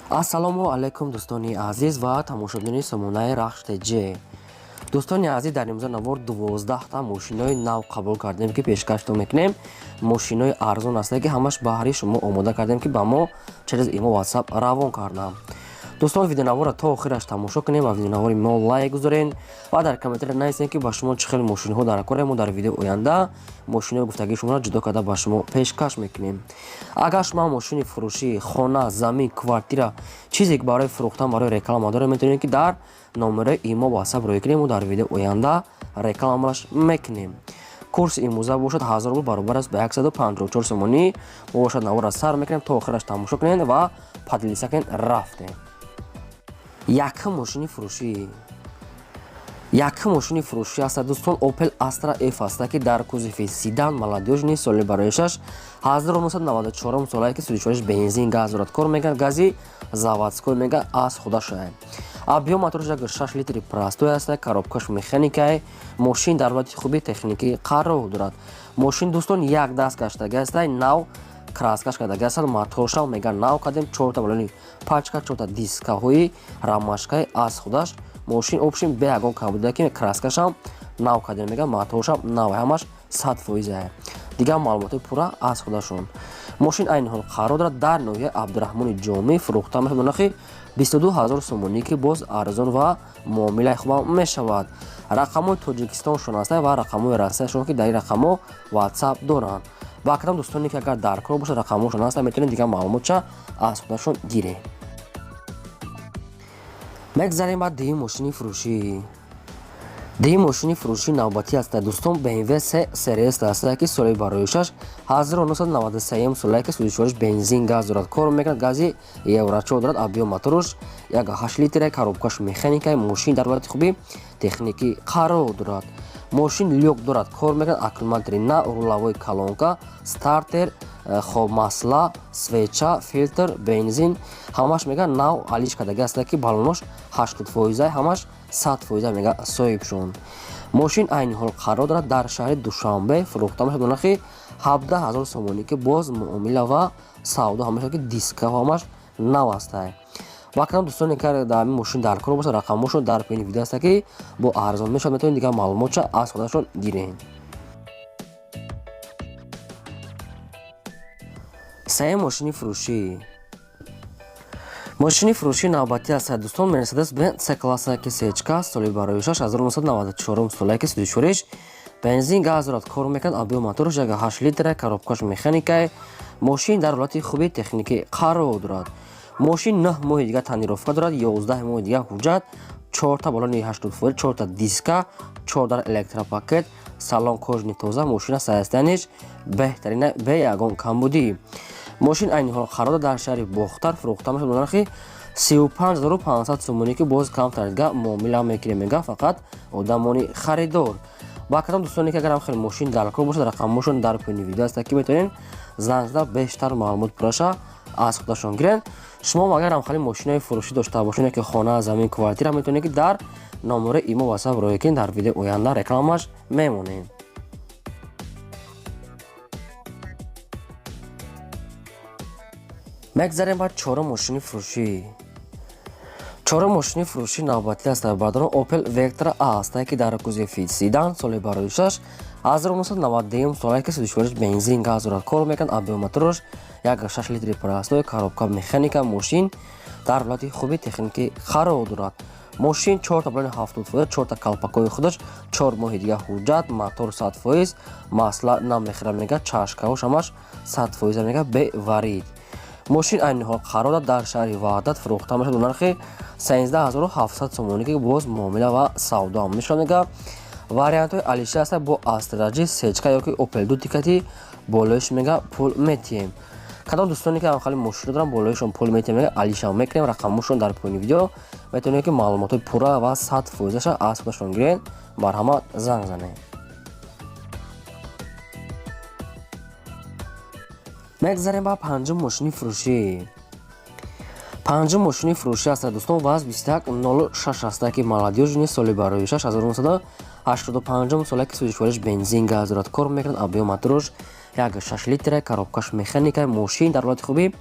ассалому алайкум дӯстони азиз ва тамошобини сомонаи рахштеҷе. дӯстони азиз, дар имрӯза навор 12та мошинои нав қабул кардем ки пешкаштон мекунем. Мошинои арзон ҳастае ки ҳамаш баҳри шумо омода кардем ки ба мо через имо ватсап равон кардам. дӯстон, видеонавора то охираш тамошо кунем ва видеонавори мо лайк гузорен ва дар комментариё нависем ки ба шумо чӣ хел мошинҳо дар кор. Мо дар видеои оянда мошинои гуфтагии шуморо ҷудо карда ба шумо пешкаш мекунем. агар шумо мошини фурӯшӣ хона, замин, квартира, чизе ки барои фурӯхтан, барои реклама доред, метавонед ки дар номерои имо ватсап рӯй кунем. мо дар видеои оянда рекламаш мекунем. курси имрӯза бошад 1000 рубл баробар аст ба 154 сомонӣ. мо бошад навора сар мекунем, то охираш тамошо кунед ва падлиса кунед рафтем. Якм мошини фурӯшӣ аст дӯстон, Opel Astra F аст ки дар кузофи седан молодёжни соли барои 6 1994 солае ки 34 бензин газ дорад. кор мекунад гази заводской мега аз худашае. объем мотораш 6 литри простой аст, коробкаш механикае. мошин дар ҳолати хуби техникӣ қарор дорад. мошин дӯстон як даст гаштаги аст, нав краскаш кардаги аст. моторшам мега нав кардем, 4та балони пачка, 4та дискаҳои рамашкаи аз худаш. мошин обшин бе ягон камбуда ки краскашам нав кардем, мега моторшам нав, ҳамаш 100%. дигар маълумоти пурра аз худашон. мошин айни ҳол қарор дорад дар ноҳияи Абдурахмони Ҷомӣ фурӯхта мешавад. нархи 22000 сомонӣ ки боз арзон ва муомилаи хубам мешавад. рақамҳои Тоҷикистоншон аст ва рақамҳои Россияшон ки дар ин рақамҳо ватсап доранд. ба кадом дӯстоне ки агар дар кор бошад рақамҳошон аст, метавонед дигар маълумотша аз худашон гиред. мегзарем ба дуюм мошини фурӯшӣ. дуюм мошини фурӯшӣ навбатӣ аст дӯстон, BMW 3 Series аст ки соли барои 6 1993 солае ки 34 бензин газ дорад. кор мекунад гази еврачо дорад. объем мотораш 8 литре, коробкаш механикаи. мошин дар ҳолати хуби техникӣ қарор дорад. мошин люк дорад. кор мекунад аккумулятори рулавои калонка, стартер, хобмасла, свеча, фильтр, бензин, ҳамаш мега нав алиш кардаги аст ки балонош 80%, ҳамаш 100% мега соҳибшон. мошин айни ҳол қарор дорад дар шаҳри Душанбе фурӯхта мешавад ба нархи 17000 сомонӣ ки боз муомила ва савдо ҳамаша ки дискаҳо ҳамаш нав астае. ва кадом дӯстоне ки дар мошин дар кор бошад, рақамҳошон дар поини видео аст ки бо арзон мешавад, метавонед дигар маълумотша аз худашон гиред. сеюм мошини фурӯшӣ. мошини фурӯшӣ навбатӣ аст дӯстон, Mercedes-Benz C-класса ки сечка соли барои 6 1994 солае ки 34 бензин газ дорад. кор мекунад. объем мотораш 8 литре, коробкаш механикае. мошин дар ҳолати хуби техникӣ қарор дорад. мошин 9 моҳи дигар танировка дорад, 11 моҳи дигар ҳуҷҷат, 4та балони 80%, 4та диска, 4 электропакет, салон кожни тоза. мошина саёстияниш беҳтарина бе ягон камбудӣ. мошин айни ҳол қарор дорад дар шаҳри Бохтар фурӯхта мешавад ба нархи 35500 сомонӣ ки боз камтар дигар муомила мекунем, мега фақат одамони харидор. ба кадом дӯстоне ки агарам хеле мошин дар кор бошад, рақамҳошон дар поини видео аст ки метавонед занг зада бештар маълумот пурраша аз худашон гиред. шумо агарам хеле мошинаи фурӯшӣ дошта бошед, ки хона, замин, квартира, метавонед ки дар номерои имо ватсап рӯй кунед. дар видеои оянда рекламаш мемонед. мегзарем ба чорум мошини фурӯшӣ. чорум мошини фурӯшӣ навбатӣ аст бадон Opel Vectra A аст ки дар кузофи седан соли барои 6 1999 солае ки 34 бензин газ дорад. кор мекунад. объем мотораш 6 литри простой, коробка механика. мошин дар ҳолати хуби техникӣ қарор дорад. мошин 4та балони 70%, 4та калпакои худаш, 4 моҳи дигар ҳуҷҷат, мотор 100%, масла намехӯрад, мега чашкаҳош ҳамаш 100% мега бе варид. мошин айни ҳол қарор дорад дар шаҳри Ваҳдат фурӯхта мешавад ба нархи 13700 сомонӣ ки боз муомила ва савдо ҳам мешавад, мега вариантҳои алиша аст бо Astra-G сечка ё ки Opel дутикати болоиш мега пул метием. кадом дӯстоне ки хали мошина дорам болоишон пул метием, мега алиша мекунем. рақамҳошон дар поини видео, метавонед ки маълумоти пурра ва 100%ша аз худашон гиред. марҳамат, занг занед. мегзарем ба панҷум мошини фурӯшӣ. панҷум мошини фурӯшӣ аст дӯстон, ВАЗ 2106 аст ки молодёжни соли барои 6 1985 солае ки 34 бензин газ дорад. кор мекунад. объем мотораш 6 литре, коробкаш механика. мошин дар ҳолати хуби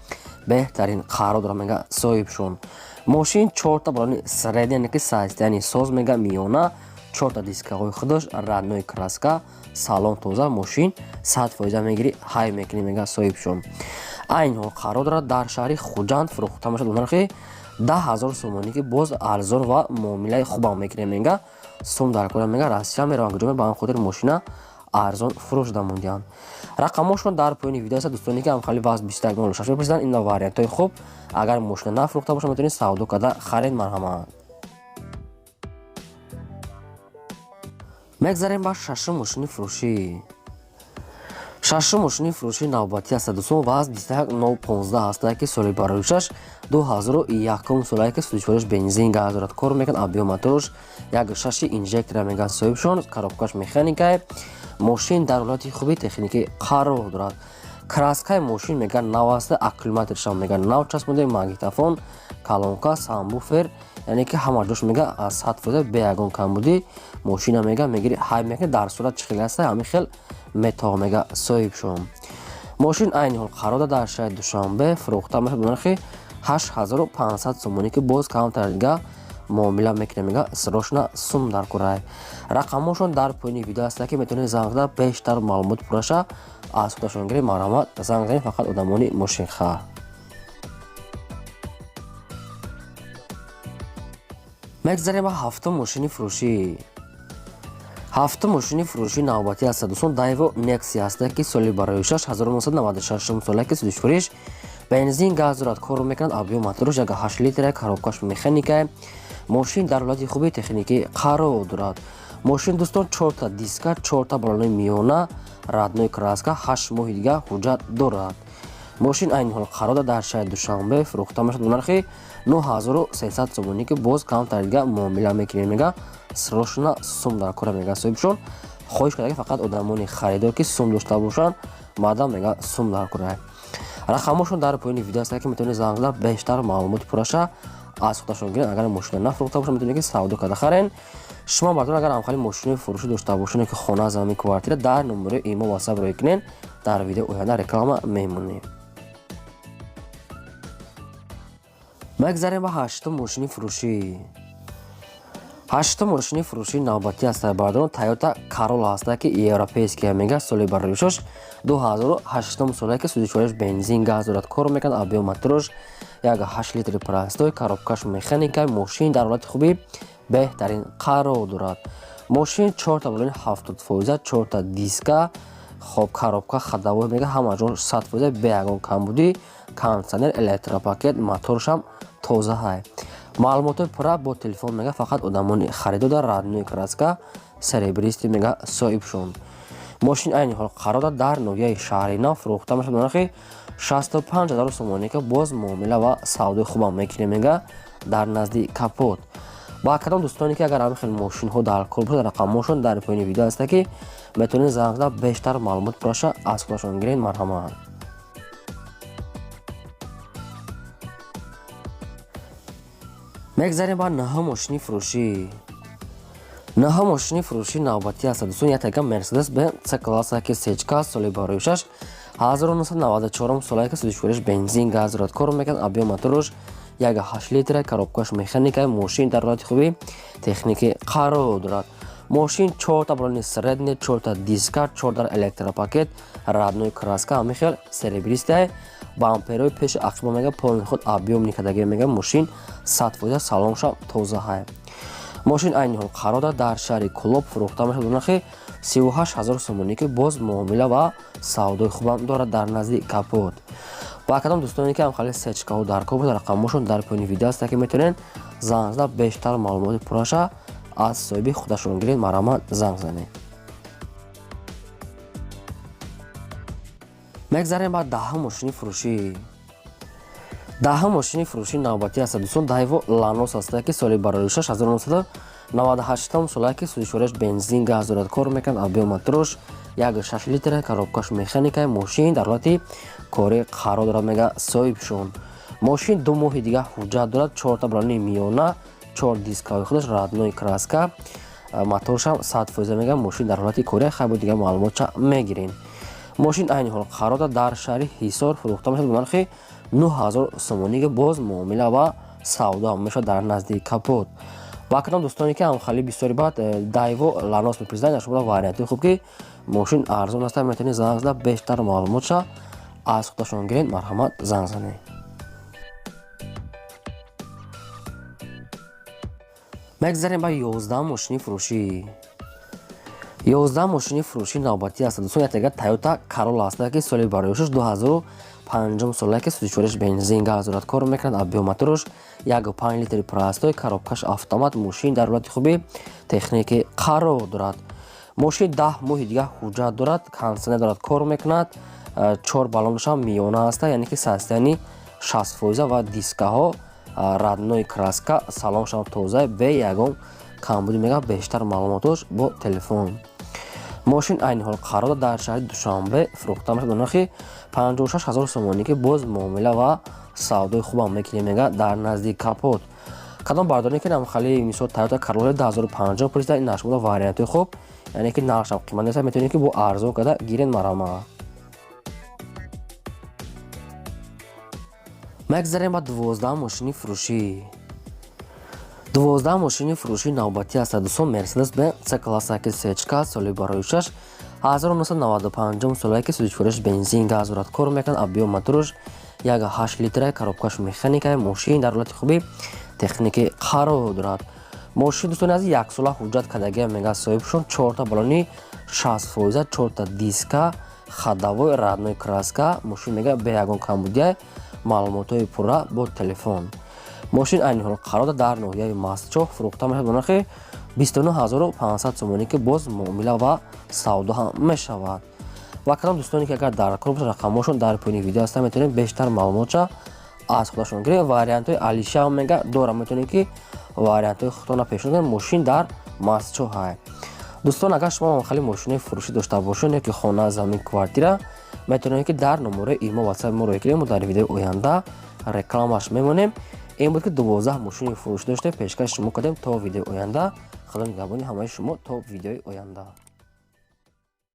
беҳтарин қарор дорад мега соҳибшон. Мошин 4 та балони средяне ки сайзтани соз мега миёна, 4 та дискаҳои худош, раднои краска, салон тоза, мошин 100% мегири ҳай мекунӣ мега соҳибшон. Айни ҳол қарор дорад дар шаҳри Хуҷанд фурӯхта мешавад нархи 10,000 сомонӣ ки боз арзон ва муомилаи хубам мекунем мега сум дар кора мега Россия мераванд куҷо ба хотири мошина арзон фурӯшда мондианд. Рақамошон дар поёни видео аст. Дӯстоне ки ҳамхали ваз 2106 мепурсиданд, ин вариантҳои хуб. Агар мошина нафурӯхта боша метавонед савдо карда харед. Марҳамат. мегзарем ба шашум мошини фурӯшӣ. шашум мошини фурӯшии навбатӣ аст. Дӯстон ваз 21915 ҳастае ки соли бароишаш 2001 солае ки судичвориш бензин газ дорад, кор мекунад объём моторош 1.6 инжектора меган соҳибшон, коробкаш механикае. мошин дар ҳолати хуби техникӣ қарор дорад. краскаи мошин меган нав аст, аккумуляторша меган нав часпонда, магнитофон, колонка, сабвуфер, яъне ки ҳама ҷош мега аз 100% бе ягон камбудӣ мошина мега мегири ҳай мекунад. дар сурат чӣ хел аст, ҳамин хел метоҳ мега соҳибшон. мошин айни ҳол қарор дорад дар шаҳри Душанбе фурӯхта мешавад ба нархи 8500 сомонӣ ки боз камтар дига муомила мекунем мега срочно сум дар курай. рақамошон дар поёни видео аст ки метавонед занг зада бештар маълумот пурша аз худашон гиред. марҳамат, занг занед фақат одамони мошинхар. мегзарем ба ҳафтум мошини фурӯшӣ. ҳафтум мошини фурӯшии навбатӣ аст. дӯстон Daewoo Nexia аст ки соли бароишаш 1996 солае ки судишвориш бензин газ дорад, кор мекунад, объём моторош 1.8 литра, коробкаш механикае. мошин дар ҳолати хуби техникӣ қарор дорад. мошин дӯстон 4 та диска, 4 та балони миёна, раднои краска, 8 моҳи дига ҳуҷҷат дорад. мошин айни ҳол қарор дорад дар шаҳри Душанбе фурӯхта мешавад ба нархи 9300 сомонӣ ки боз камтар дига муомила мекунем мега срочно сум дар кора мега соҳибшон. хоҳиш карда ки фақат одамони харидор ки сум дошта бошанд мада мега сум дар кора. рақамошон дар поёни видео аст ки метавонед занг зада бештар маълумоти пурша аз худашон гиред. агар мошина нафурӯхта боша метавонед ки савдо карда харен. шумо бардор агар ҳамхали мошини фурӯшӣ дошта бошед ки хона, замин, квартира, дар номери имо ватсап рӯй кунед. дар видео оянда реклама мемонем. мегзарем ба ҳаштум мошини фурӯшӣ. ҳаштум мошини фурӯшии навбатӣ аст. бардорон Toyota Corolla аст ки европейския мега соли бароишаш 2008 солае ки судичвориш бензин газ дорад, кор мекунад, объём моторош 1.8 литри простой, коробкаш механика. мошин дар ҳолати хуби беҳтарин қарор дорад. мошин 4 та балони 70%, 4 та диска, хоб коробка ходовой мега ҳама ҷо 100% бе ягон камбудӣ, кондитсионер, электропакет, моторшам тоза ҳай. маълумотои пурра бо телефон мега фақат одамони харидор дар раднои краска серебристи мега соҳибшон. мошин айни ҳол қарор дорад дар ноҳияи шаҳри Нав фурӯхта мешавад ба нархи 65000 сомонӣ ки боз муомила ва савдои хубам мекунем мега дар назди капот. ба кадом дӯстоне ки агар ҳамин хел мошинҳо дар кор бошад, рақамошон дар поёни видео аст ки метавонед занг зада бештар маълумот пурша аз худашон гиред. марҳамат. мегзарем ба наҳум мошини фурӯшӣ. наҳум мошини фурӯшии навбатӣ аст. дӯстон як тага Mercedes Benz C-класса ки сечка соли бароишаш 1994 солае ки судишвориш бензин газ дорад, кор мекунад, объём моторош 1.8 литра, коробкаш механикае. мошин дар ҳолати хуби техникӣ қарор дорад. мошин 4 та балони средне, 4 та диска, 4 та электропакет, раднои краска, ҳамин хел серебристае. бамперои пеши ақиба мега полни худ объём никадаги мега мошин 100% салонша тоза ҳай. мошин айни ҳол қарор дорад дар шаҳри Кӯлоб фурӯхта мешавад ба нархи 38000 сомонӣ ки боз муомила ва савдои хубам дорад дар назди капот. ба кадом дӯстоне ки ҳамхали сечкаҳо дар кор бошад, рақамошон дар поёни видео аст ки метавонед занг зада бештар маълумоти пурраша аз соҳиби худашон гиред. марҳамат, занг занед. мегзарем ба даҳум мошини фурӯшӣ. даҳум мошини фурӯшии навбатӣ аст. дӯстон Daewoo Lanos аст ки соли бароишаш 1998 солае ки судишвориш бензин газ дорад, кор мекунад, объём моторош 1.6 литра, коробкаш механикае. мошин дар ҳолати корӣ қарор дорад мега соҳибшон. мошин 2 моҳи дига ҳуҷҷат дорад, 4 та балони миёна, 4 дискаҳои худаш, раднои краска, моторшам 100% мега. мошин дар ҳолати корӣ хай дига маълумотша мегирем. мошин айни ҳол қарор дорад дар шаҳри Ҳисор фурӯхта мешавад ба нархи 9000 сомонӣ ки боз муомила ва савдо мешавад дар наздики капот. ва акнун дӯстоне ки ҳамхали бисёри баъд дайво ланос мепурсиданд дар шумо варианти хуб ки мошин арзон аст метавонед занг зада бештар маълумотша аз худашон гиред. марҳамат, занг занед. мегзарем ба 11 мошини фурӯшӣ. 11 мошини фурӯшӣ навбатӣ аст. дӯстон як Toyota Corolla аст ки соли бароишаш 2005 сола ки 34 бензин газ дорад, кор мекунад. абиё моторош 1.5 литри простой, коробкаш автомат. мошин дар ҳолати хуби техникӣ қарор дорад. мошин 10 моҳи дига ҳуҷҷат дорад, кондитсионер дорад, кор мекунад. 4 баллонашам миёна аст, яъне ки состоянии 60% ва дискаҳо радной краска, салоншам тоза, бе ягон камбуди. мега бештар маълумотош бо телефон. мошин айни ҳол қарор дар шаҳри Душанбе фурӯхта мешавад ба нархи 56 000 сомонӣ ки боз муомила ва савдои хубам мекунем мега дар наздики капот. кадом бардорӣ кунам хали мисол Toyota Corolla 2050 пурсида ин нашмуда варианти хуб, яъне ки нархшам қимат нест, метавонед ки бо арзон када гирен. марҳамат. мегзарем ба 12 мошини фурӯшӣ. 12 мошини фурӯшӣ навбатӣ аст. дӯстон Mercedes-Benz C-класса ки сечка соли бароишаш 1995 сола ки 34 бензин газ дорад, кор мекунад. абиё моторош 1.8 литра, коробкаш механика. мошин дар ҳолати хуби техникӣ қарор дорад. мошин дӯстон аз 1 сола ҳуҷҷат кардагия мега соҳибшон. 4 баллони 60%, 4 диска, хадавой, радной краска. мошин мега бе ягон камбудия, маълумотҳои пурра бо телефон. мошин айни ҳол қарор дар ноҳияи Мастчоҳ фурӯхта мешавад ба нархи 29500 сомонӣ ки боз муомила ва савдо ҳам мешавад. ва кадом дӯстоне ки агар дар кор бошад рақамҳошон дар поини видео ҳастанд, метавонед бештар маълумотша аз худашон гиред. вариантҳои алиша мега дорам, метавонед ки вариантҳои худтона пешниҳод кунед. мошин дар Мастчоҳ ҳай. дӯстон агар шумо хали мошинаи фурӯшӣ дошта бошед, ё ки хона, замин, квартира, метавонед ки дар номерои имо WhatsApp моро гиред. мо дар видеои оянда рекламаш мемонем. ин буд ки 12 мошини фурӯшӣ дошта пешкаш шумо кардем. то видеои оянда. худо нигаҳбони ҳамаи шумо то видеои оянда.